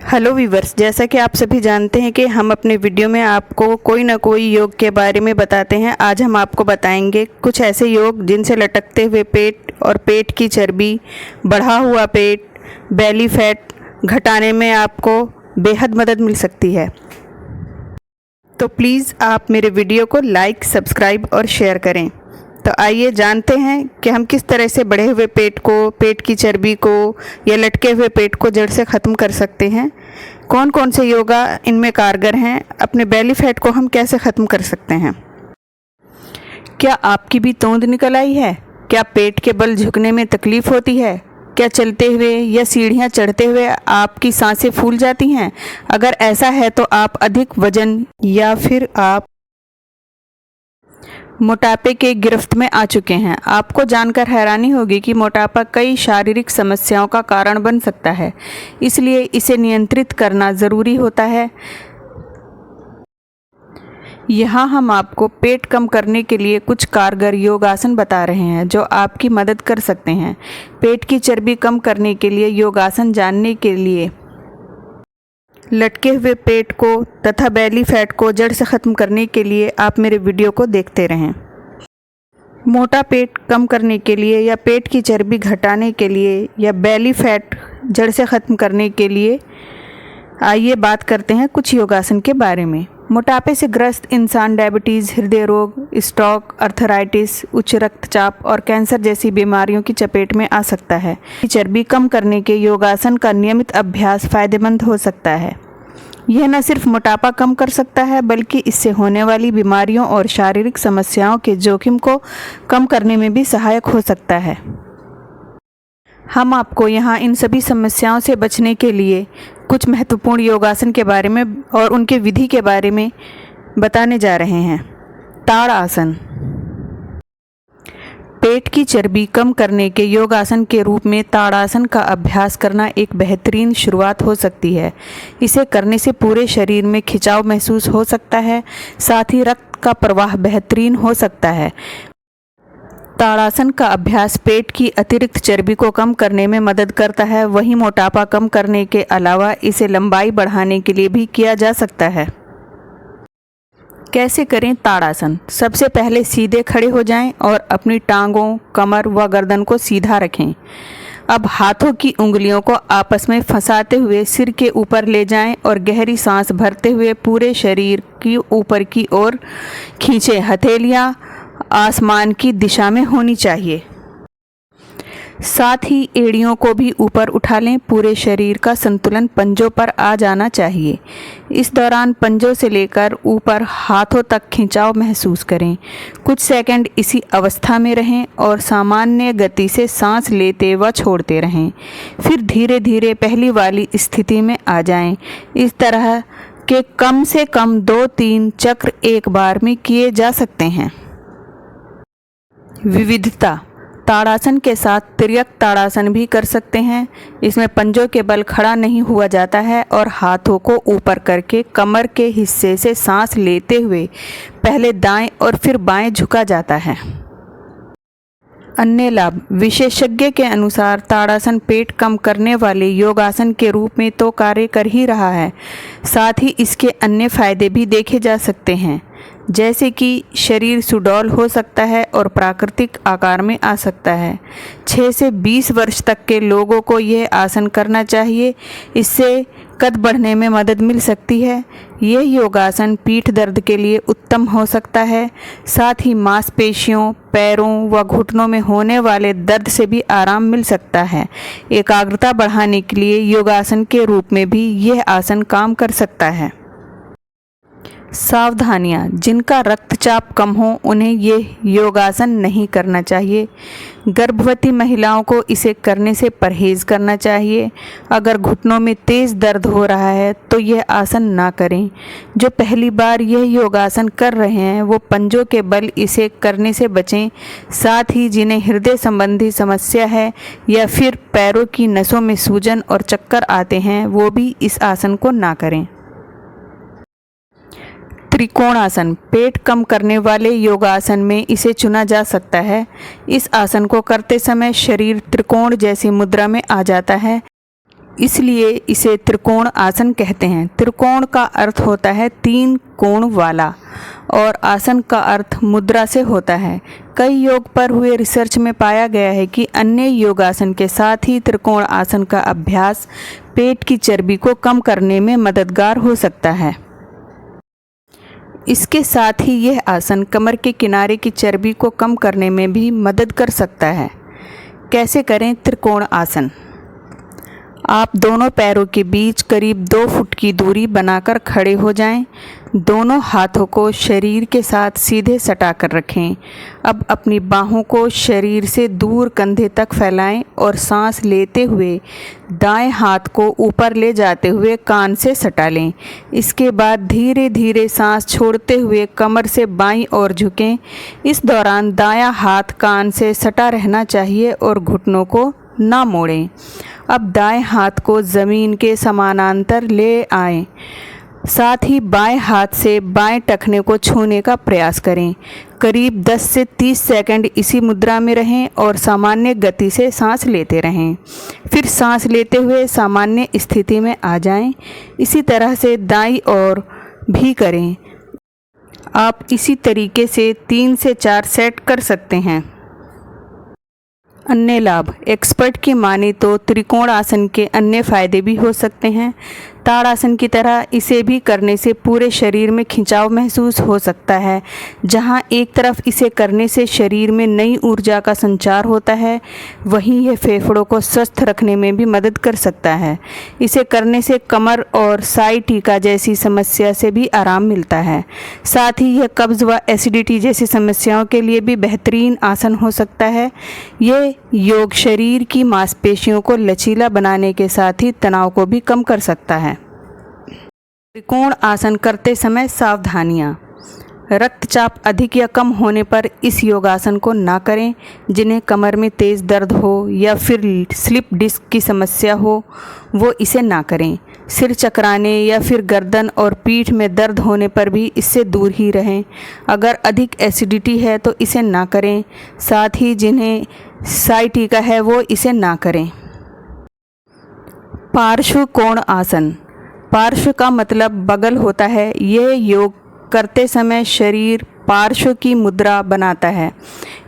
Hello viewers, जैसा कि आप सभी जानते हैं कि हम अपने वीडियो में आपको कोई ना कोई योग के बारे में बताते हैं। आज हम आपको बताएंगे कुछ ऐसे योग जिनसे लटकते हुए पेट और पेट की चर्बी, बढ़ा हुआ पेट, बेली फैट घटाने में आपको बेहद मदद मिल सकती है। तो प्लीज़ आप मेरे वीडियो को लाइक, सब्सक्राइब और शेयर करें। तो आइए जानते हैं कि हम किस तरह से बढ़े हुए पेट को, पेट की चर्बी को या लटके हुए पेट को जड़ से ख़त्म कर सकते हैं। कौन कौन से योगा इनमें कारगर हैं। अपने बेली फैट को हम कैसे ख़त्म कर सकते हैं। क्या आपकी भी तोंद निकल आई है? क्या पेट के बल झुकने में तकलीफ़ होती है? क्या चलते हुए या सीढ़ियाँ चढ़ते हुए आपकी सांसें फूल जाती हैं? अगर ऐसा है तो आप अधिक वजन या फिर आप मोटापे के गिरफ्त में आ चुके हैं। आपको जानकर हैरानी होगी कि मोटापा कई शारीरिक समस्याओं का कारण बन सकता है, इसलिए इसे नियंत्रित करना ज़रूरी होता है। यहाँ हम आपको पेट कम करने के लिए कुछ कारगर योगासन बता रहे हैं जो आपकी मदद कर सकते हैं। पेट की चर्बी कम करने के लिए योगासन जानने के लिए लटके हुए पेट को तथा बेली फैट को जड़ से ख़त्म करने के लिए आप मेरे वीडियो को देखते रहें। मोटा पेट कम करने के लिए या पेट की चर्बी घटाने के लिए या बेली फैट जड़ से ख़त्म करने के लिए आइए बात करते हैं कुछ योगासन के बारे में। मोटापे से ग्रस्त इंसान डायबिटीज़, हृदय रोग, स्ट्रोक, अर्थराइटिस, उच्च रक्तचाप और कैंसर जैसी बीमारियों की चपेट में आ सकता है। चर्बी कम करने के योगासन का नियमित अभ्यास फ़ायदेमंद हो सकता है। यह न सिर्फ मोटापा कम कर सकता है बल्कि इससे होने वाली बीमारियों और शारीरिक समस्याओं के जोखिम को कम करने में भी सहायक हो सकता है। हम आपको यहाँ इन सभी समस्याओं से बचने के लिए कुछ महत्वपूर्ण योगासन के बारे में और उनके विधि के बारे में बताने जा रहे हैं। ताड़ आसन पेट की चर्बी कम करने के योगासन के रूप में ताड़ासन का अभ्यास करना एक बेहतरीन शुरुआत हो सकती है। इसे करने से पूरे शरीर में खिंचाव महसूस हो सकता है, साथ ही रक्त का प्रवाह बेहतरीन हो सकता है। ताड़ासन का अभ्यास पेट की अतिरिक्त चर्बी को कम करने में मदद करता है। वहीं मोटापा कम करने के अलावा इसे लंबाई बढ़ाने के लिए भी किया जा सकता है। कैसे करें ताड़ासन? सबसे पहले सीधे खड़े हो जाएं और अपनी टांगों, कमर व गर्दन को सीधा रखें। अब हाथों की उंगलियों को आपस में फंसाते हुए सिर के ऊपर ले जाएं और गहरी सांस भरते हुए पूरे शरीर की ऊपर की ओर खींचें। हथेलियां आसमान की दिशा में होनी चाहिए। साथ ही एड़ियों को भी ऊपर उठा लें। पूरे शरीर का संतुलन पंजों पर आ जाना चाहिए। इस दौरान पंजों से लेकर ऊपर हाथों तक खिंचाव महसूस करें। कुछ सेकंड इसी अवस्था में रहें और सामान्य गति से सांस लेते व छोड़ते रहें। फिर धीरे धीरे पहली वाली स्थिति में आ जाएं। इस तरह के कम से कम 2-3 चक्र एक बार में किए जा सकते हैं। विविधता ताड़ासन के साथ तिर्यक ताड़ासन भी कर सकते हैं। इसमें पंजों के बल खड़ा नहीं हुआ जाता है और हाथों को ऊपर करके कमर के हिस्से से सांस लेते हुए पहले दाएं और फिर बाएं झुका जाता है। अन्य लाभ विशेषज्ञ के अनुसार ताड़ासन पेट कम करने वाले योगासन के रूप में तो कार्य कर ही रहा है, साथ ही इसके अन्य फायदे भी देखे जा सकते हैं, जैसे कि शरीर सुडौल हो सकता है और प्राकृतिक आकार में आ सकता है। 6 से 20 वर्ष तक के लोगों को यह आसन करना चाहिए। इससे कद बढ़ने में मदद मिल सकती है। यह योगासन पीठ दर्द के लिए उत्तम हो सकता है। साथ ही मांसपेशियों, पैरों व घुटनों में होने वाले दर्द से भी आराम मिल सकता है। एकाग्रता बढ़ाने के लिए योगासन के रूप में भी यह आसन काम कर सकता है। सावधानियां जिनका रक्तचाप कम हो उन्हें ये योगासन नहीं करना चाहिए। गर्भवती महिलाओं को इसे करने से परहेज करना चाहिए। अगर घुटनों में तेज़ दर्द हो रहा है तो यह आसन ना करें। जो पहली बार यह योगासन कर रहे हैं वो पंजों के बल इसे करने से बचें। साथ ही जिन्हें हृदय संबंधी समस्या है या फिर पैरों की नसों में सूजन और चक्कर आते हैं वो भी इस आसन को ना करें। त्रिकोणासन पेट कम करने वाले योगासन में इसे चुना जा सकता है। इस आसन को करते समय शरीर त्रिकोण जैसी मुद्रा में आ जाता है। इसलिए इसे त्रिकोण आसन कहते हैं। त्रिकोण का अर्थ होता है 3 कोण वाला और आसन का अर्थ मुद्रा से होता है। कई योग पर हुए रिसर्च में पाया गया है कि अन्य योगासन के साथ ही त्रिकोण आसन का अभ्यास पेट की चर्बी को कम करने में मददगार हो सकता है। इसके साथ ही यह आसन कमर के किनारे की चर्बी को कम करने में भी मदद कर सकता है। कैसे करें त्रिकोण आसन? आप दोनों पैरों के बीच करीब 2 फुट की दूरी बनाकर खड़े हो जाएं। दोनों हाथों को शरीर के साथ सीधे सटाकर रखें। अब अपनी बाहों को शरीर से दूर कंधे तक फैलाएं और सांस लेते हुए दाएं हाथ को ऊपर ले जाते हुए कान से सटा लें। इसके बाद धीरे धीरे सांस छोड़ते हुए कमर से बाईं ओर झुकें। इस दौरान दायां हाथ कान से सटा रहना चाहिए और घुटनों को ना मोड़ें। अब दाएं हाथ को ज़मीन के समानांतर ले आएं। साथ ही बाएं हाथ से बाएं टखने को छूने का प्रयास करें। करीब 10 से 30 सेकंड इसी मुद्रा में रहें और सामान्य गति से सांस लेते रहें। फिर सांस लेते हुए सामान्य स्थिति में आ जाएं। इसी तरह से दाईं ओर भी करें। आप इसी तरीके से 3 से 4 सेट कर सकते हैं। अन्य लाभ। एक्सपर्ट की माने तो त्रिकोण आसन के अन्य फायदे भी हो सकते हैं। ताड़ासन की तरह इसे भी करने से पूरे शरीर में खिंचाव महसूस हो सकता है। जहां एक तरफ इसे करने से शरीर में नई ऊर्जा का संचार होता है, वहीं यह फेफड़ों को स्वस्थ रखने में भी मदद कर सकता है। इसे करने से कमर और साइटिका जैसी समस्या से भी आराम मिलता है। साथ ही यह कब्ज व एसिडिटी जैसी समस्याओं के लिए भी बेहतरीन आसन हो सकता है। ये योग शरीर की मांसपेशियों को लचीला बनाने के साथ ही तनाव को भी कम कर सकता है। त्रिकोण आसन करते समय सावधानियां। रक्तचाप अधिक या कम होने पर इस योगासन को ना करें। जिन्हें कमर में तेज़ दर्द हो या फिर स्लिप डिस्क की समस्या हो, वो इसे ना करें। सिर चकराने या फिर गर्दन और पीठ में दर्द होने पर भी इससे दूर ही रहें। अगर अधिक एसिडिटी है तो इसे ना करें। साथ ही जिन्हें साइटिका है वो इसे ना करें। पार्श्व कोण आसन। पार्श्व का मतलब बगल होता है। यह योग करते समय शरीर पार्श्व की मुद्रा बनाता है,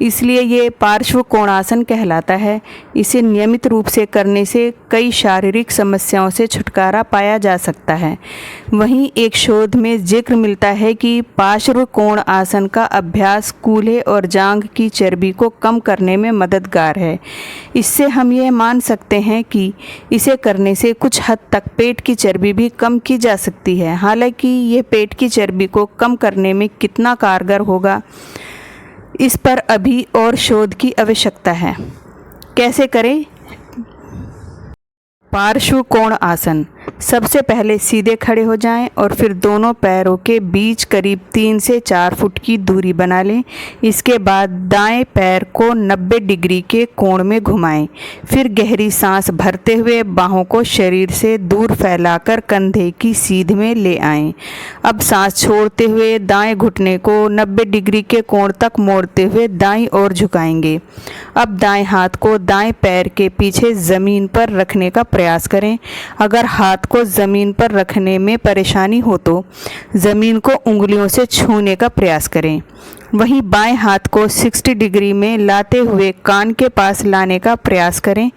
इसलिए ये पार्श्व कोणासन कहलाता है। इसे नियमित रूप से करने से कई शारीरिक समस्याओं से छुटकारा पाया जा सकता है। वहीं एक शोध में जिक्र मिलता है कि पार्श्व कोण आसन का अभ्यास कूल्हे और जांघ की चर्बी को कम करने में मददगार है। इससे हम यह मान सकते हैं कि इसे करने से कुछ हद तक पेट की चर्बी भी कम की जा सकती है। हालांकि ये पेट की चर्बी को कम करने में कितना कारगर होगा, इस पर अभी और शोध की आवश्यकता है। कैसे करें पार्श्व कोण आसन? सबसे पहले सीधे खड़े हो जाएं और फिर दोनों पैरों के बीच करीब 3 से 4 फुट की दूरी बना लें। इसके बाद दाएं पैर को 90 डिग्री के कोण में घुमाएं। फिर गहरी सांस भरते हुए बाहों को शरीर से दूर फैलाकर कंधे की सीध में ले आएं। अब सांस छोड़ते हुए दाएं घुटने को 90 डिग्री के कोण तक मोड़ते हुए दाईं ओर झुकाएंगे। अब दाएं हाथ को दाएं पैर के पीछे ज़मीन पर रखने का प्रयास करें। अगर हाथ को ज़मीन पर रखने में परेशानी हो तो ज़मीन को उंगलियों से छूने का प्रयास करें। वहीं बाएं हाथ को 60 डिग्री में लाते हुए कान के पास लाने का प्रयास करें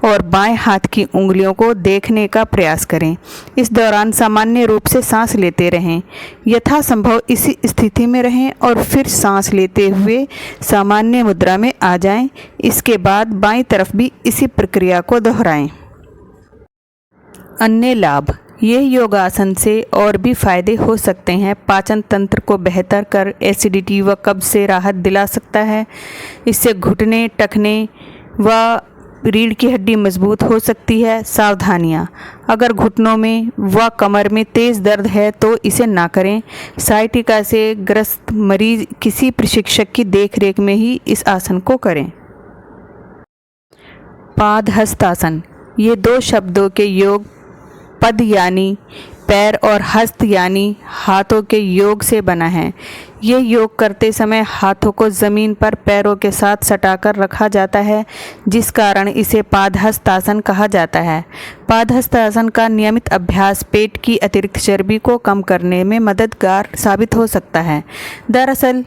और बाएं हाथ की उंगलियों को देखने का प्रयास करें। इस दौरान सामान्य रूप से सांस लेते रहें। यथासंभव इसी स्थिति में रहें और फिर सांस लेते हुए सामान्य मुद्रा में आ जाएं। इसके बाद बाईं तरफ भी इसी प्रक्रिया को दोहराएं। अन्य लाभ। यह योगासन से और भी फायदे हो सकते हैं। पाचन तंत्र को बेहतर कर एसिडिटी व कब्ज से राहत दिला सकता है। इससे घुटने, टखने व रीढ़ की हड्डी मजबूत हो सकती है। सावधानियां। अगर घुटनों में व कमर में तेज़ दर्द है तो इसे ना करें। साइटिका से ग्रस्त मरीज किसी प्रशिक्षक की देखरेख में ही इस आसन को करें। पाद हस्तासन। ये 2 शब्दों के योग पद यानी पैर और हस्त यानी हाथों के योग से बना है। ये योग करते समय हाथों को ज़मीन पर पैरों के साथ सटाकर रखा जाता है, जिस कारण इसे पादहस्तासन कहा जाता है। पादहस्तासन का नियमित अभ्यास पेट की अतिरिक्त चर्बी को कम करने में मददगार साबित हो सकता है। दरअसल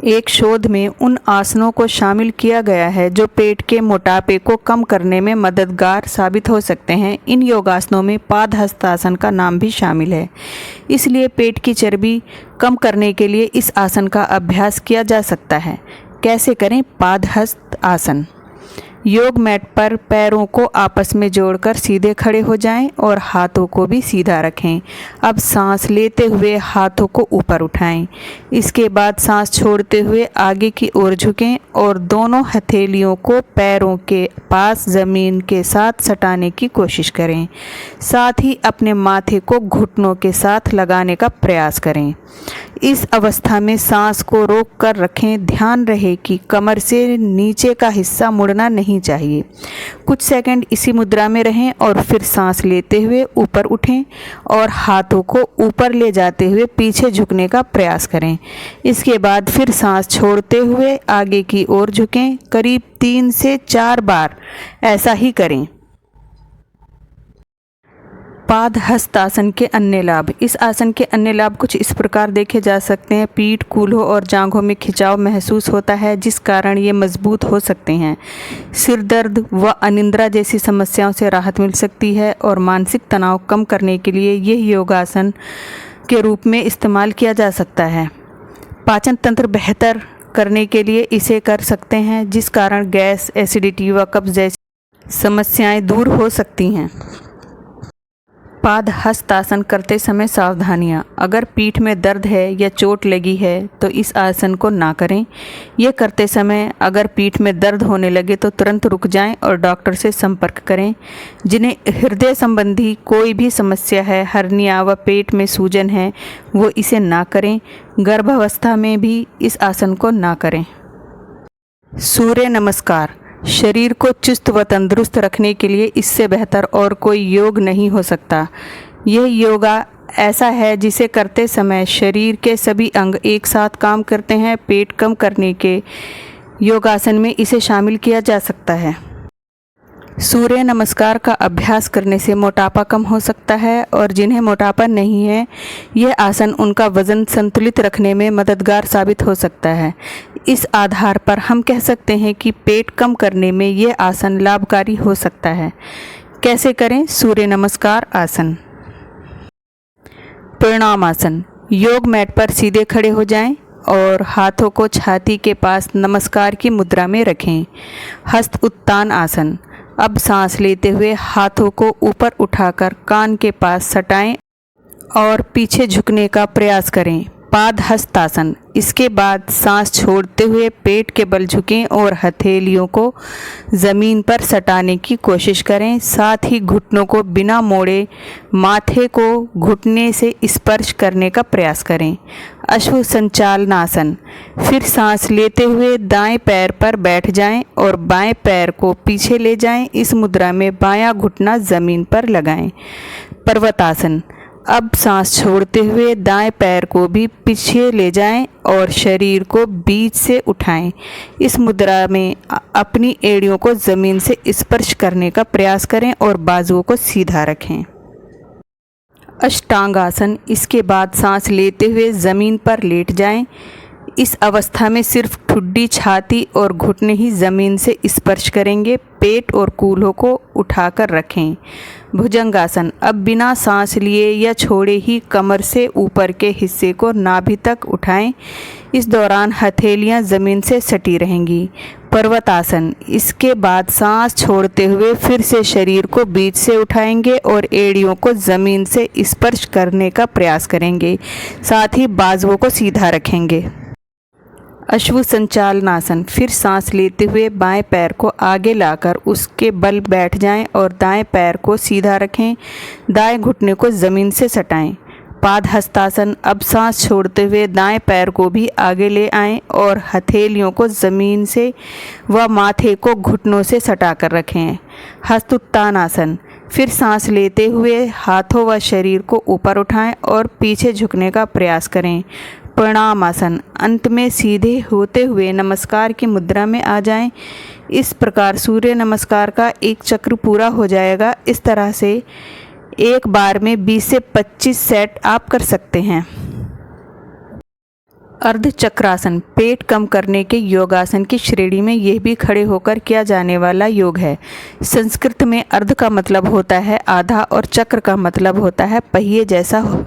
एक शोध में उन आसनों को शामिल किया गया है जो पेट के मोटापे को कम करने में मददगार साबित हो सकते हैं। इन योगासनों में पादहस्तासन का नाम भी शामिल है। इसलिए पेट की चर्बी कम करने के लिए इस आसन का अभ्यास किया जा सकता है। कैसे करें पादहस्त आसन? योग मैट पर पैरों को आपस में जोड़कर सीधे खड़े हो जाएं और हाथों को भी सीधा रखें। अब सांस लेते हुए हाथों को ऊपर उठाएं। इसके बाद सांस छोड़ते हुए आगे की ओर झुकें और दोनों हथेलियों को पैरों के पास ज़मीन के साथ सटाने की कोशिश करें। साथ ही अपने माथे को घुटनों के साथ लगाने का प्रयास करें। इस अवस्था में सांस को रोक कर रखें। ध्यान रहे कि कमर से नीचे का हिस्सा मुड़ना नहीं चाहिए। कुछ सेकंड इसी मुद्रा में रहें और फिर सांस लेते हुए ऊपर उठें और हाथों को ऊपर ले जाते हुए पीछे झुकने का प्रयास करें। इसके बाद फिर सांस छोड़ते हुए आगे की ओर झुकें। करीब 3 से 4 बार ऐसा ही करें। पादहस्तासन के अन्य लाभ। इस आसन के अन्य लाभ कुछ इस प्रकार देखे जा सकते हैं। पीठ, कूल्हों और जांघों में खिंचाव महसूस होता है, जिस कारण ये मजबूत हो सकते हैं। सिर दर्द व अनिद्रा जैसी समस्याओं से राहत मिल सकती है और मानसिक तनाव कम करने के लिए यह योगासन के रूप में इस्तेमाल किया जा सकता है। पाचन तंत्र बेहतर करने के लिए इसे कर सकते हैं, जिस कारण गैस, एसिडिटी व कब्ज जैसी समस्याएं दूर हो सकती हैं। पादहस्तासन करते समय सावधानियां। अगर पीठ में दर्द है या चोट लगी है तो इस आसन को ना करें। यह करते समय अगर पीठ में दर्द होने लगे तो तुरंत रुक जाएं और डॉक्टर से संपर्क करें। जिन्हें हृदय संबंधी कोई भी समस्या है, हर्निया व पेट में सूजन है, वो इसे ना करें। गर्भावस्था में भी इस आसन को ना करें। सूर्य नमस्कार। शरीर को चुस्त व तंदुरुस्त रखने के लिए इससे बेहतर और कोई योग नहीं हो सकता। यह योगा ऐसा है जिसे करते समय शरीर के सभी अंग एक साथ काम करते हैं। पेट कम करने के योगासन में इसे शामिल किया जा सकता है। सूर्य नमस्कार का अभ्यास करने से मोटापा कम हो सकता है और जिन्हें मोटापा नहीं है, यह आसन उनका वज़न संतुलित रखने में मददगार साबित हो सकता है। इस आधार पर हम कह सकते हैं कि पेट कम करने में यह आसन लाभकारी हो सकता है। कैसे करें सूर्य नमस्कार आसन? प्रणाम आसन। योग मैट पर सीधे खड़े हो जाएं और हाथों को छाती के पास नमस्कार की मुद्रा में रखें। हस्त उत्तान आसन। अब सांस लेते हुए हाथों को ऊपर उठाकर कान के पास सटाएं और पीछे झुकने का प्रयास करें। पादहस्तासन। इसके बाद सांस छोड़ते हुए पेट के बल झुकें और हथेलियों को ज़मीन पर सटाने की कोशिश करें। साथ ही घुटनों को बिना मोड़े माथे को घुटने से स्पर्श करने का प्रयास करें। अश्व संचालनासन। फिर सांस लेते हुए दाएं पैर पर बैठ जाएं और बाएं पैर को पीछे ले जाएं। इस मुद्रा में बायां घुटना ज़मीन पर लगाएं। पर्वतासन। अब सांस छोड़ते हुए दाएं पैर को भी पीछे ले जाएं और शरीर को बीच से उठाएं। इस मुद्रा में अपनी एड़ियों को ज़मीन से स्पर्श करने का प्रयास करें और बाजुओं को सीधा रखें। अष्टांगासन। इसके बाद सांस लेते हुए ज़मीन पर लेट जाएं। इस अवस्था में सिर्फ ठुड्डी, छाती और घुटने ही ज़मीन से स्पर्श करेंगे। पेट और कूल्हों को उठाकर रखें। भुजंगासन। अब बिना सांस लिए या छोड़े ही कमर से ऊपर के हिस्से को नाभि तक उठाएं। इस दौरान हथेलियां ज़मीन से सटी रहेंगी। पर्वतासन। इसके बाद सांस छोड़ते हुए फिर से शरीर को बीच से उठाएंगे और एड़ियों को ज़मीन से स्पर्श करने का प्रयास करेंगे। साथ ही बाजुओं को सीधा रखेंगे। अश्व संचालनासन। फिर सांस लेते हुए बाएं पैर को आगे लाकर उसके बल बैठ जाएं और दाएं पैर को सीधा रखें। दाएं घुटने को ज़मीन से सटाएं। पादहस्तासन। अब सांस छोड़ते हुए दाएं पैर को भी आगे ले आएं और हथेलियों को ज़मीन से व माथे को घुटनों से सटाकर रखें। हस्तोत्तानासन। फिर सांस लेते हुए हाथों व शरीर को ऊपर उठाएं और पीछे झुकने का प्रयास करें। प्रणाम आसन। अंत में सीधे होते हुए नमस्कार की मुद्रा में आ जाएं। इस प्रकार सूर्य नमस्कार का एक चक्र पूरा हो जाएगा। इस तरह से एक बार में 20 से 25 सेट आप कर सकते हैं। अर्ध चक्रासन पेट कम करने के योगासन की श्रेणी में यह भी खड़े होकर किया जाने वाला योग है। संस्कृत में अर्ध का मतलब होता है आधा और चक्र का मतलब होता है पहिए जैसा हो।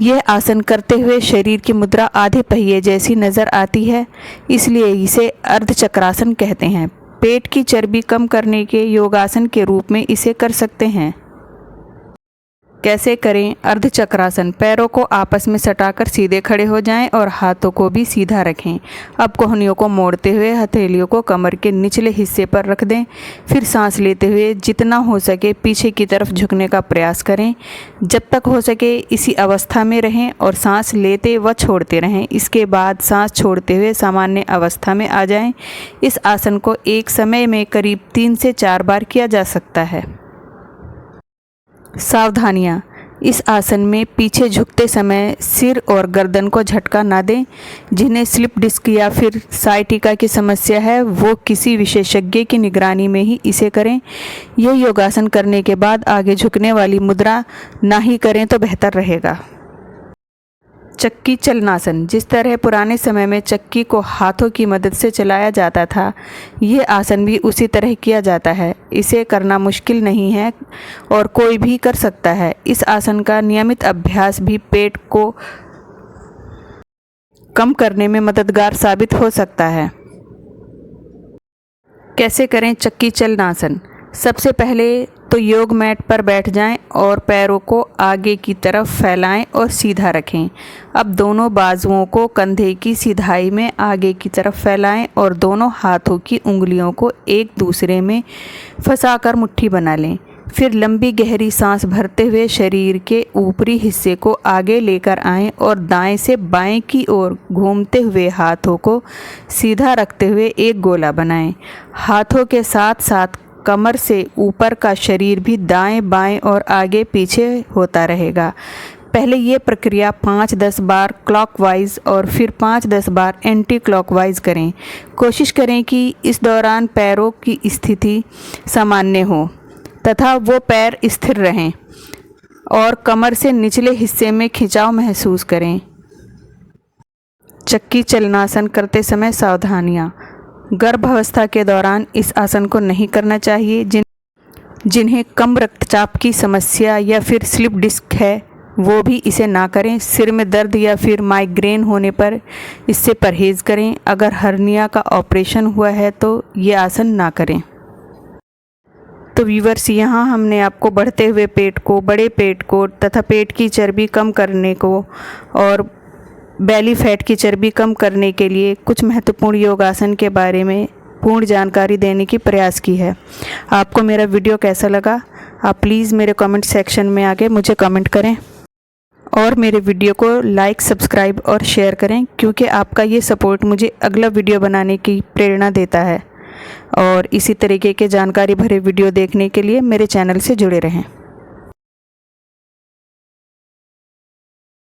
यह आसन करते हुए शरीर की मुद्रा आधे पहिए जैसी नज़र आती है, इसलिए इसे अर्ध चक्रासन कहते हैं। पेट की चर्बी कम करने के योगासन के रूप में इसे कर सकते हैं। कैसे करें अर्ध चक्रासन? पैरों को आपस में सटाकर सीधे खड़े हो जाएं और हाथों को भी सीधा रखें। अब कोहनियों को मोड़ते हुए हथेलियों को कमर के निचले हिस्से पर रख दें। फिर सांस लेते हुए जितना हो सके पीछे की तरफ झुकने का प्रयास करें। जब तक हो सके इसी अवस्था में रहें और सांस लेते व छोड़ते रहें। इसके बाद सांस छोड़ते हुए सामान्य अवस्था में आ जाएं। इस आसन को एक समय में करीब 3 से 4 बार किया जा सकता है। सावधानियाँ। इस आसन में पीछे झुकते समय सिर और गर्दन को झटका ना दें। जिन्हें स्लिप डिस्क या फिर साइटिका की समस्या है वो किसी विशेषज्ञ की निगरानी में ही इसे करें। यह योगासन करने के बाद आगे झुकने वाली मुद्रा ना ही करें तो बेहतर रहेगा। चक्की चलनासन। जिस तरह पुराने समय में चक्की को हाथों की मदद से चलाया जाता था, यह आसन भी उसी तरह किया जाता है। इसे करना मुश्किल नहीं है और कोई भी कर सकता है। इस आसन का नियमित अभ्यास भी पेट को कम करने में मददगार साबित हो सकता है। कैसे करें चक्की चलनासन? सबसे पहले तो योग मैट पर बैठ जाएं और पैरों को आगे की तरफ फैलाएं और सीधा रखें। अब दोनों बाजुओं को कंधे की सीधाई में आगे की तरफ फैलाएं और दोनों हाथों की उंगलियों को एक दूसरे में फंसाकर मुट्ठी बना लें। फिर लंबी गहरी सांस भरते हुए शरीर के ऊपरी हिस्से को आगे लेकर आएं और दाएं से बाएं की ओर घूमते हुए हाथों को सीधा रखते हुए एक गोला बनाएं। हाथों के साथ साथ कमर से ऊपर का शरीर भी दाएं बाएं और आगे पीछे होता रहेगा। पहले ये प्रक्रिया 5-10 बार क्लॉकवाइज और फिर 5-10 बार एंटी क्लॉकवाइज करें। कोशिश करें कि इस दौरान पैरों की स्थिति सामान्य हो तथा वो पैर स्थिर रहें और कमर से निचले हिस्से में खिंचाव महसूस करें। चक्की चलनासन करते समय सावधानियाँ। गर्भावस्था के दौरान इस आसन को नहीं करना चाहिए। जिन्हें कम रक्तचाप की समस्या या फिर स्लिप डिस्क है वो भी इसे ना करें। सिर में दर्द या फिर माइग्रेन होने पर इससे परहेज़ करें। अगर हर्निया का ऑपरेशन हुआ है तो ये आसन ना करें। तो व्यूअर्स, यहाँ हमने आपको बढ़ते हुए पेट को, बड़े पेट को तथा पेट की चर्बी कम करने को और बेली फैट की चर्बी कम करने के लिए कुछ महत्वपूर्ण योगासन के बारे में पूर्ण जानकारी देने की प्रयास की है। आपको मेरा वीडियो कैसा लगा? आप प्लीज़ मेरे कमेंट सेक्शन में आके मुझे कमेंट करें और मेरे वीडियो को लाइक, सब्सक्राइब और शेयर करें, क्योंकि आपका ये सपोर्ट मुझे अगला वीडियो बनाने की प्रेरणा देता है। और इसी तरीके के जानकारी भरे वीडियो देखने के लिए मेरे चैनल से जुड़े रहें।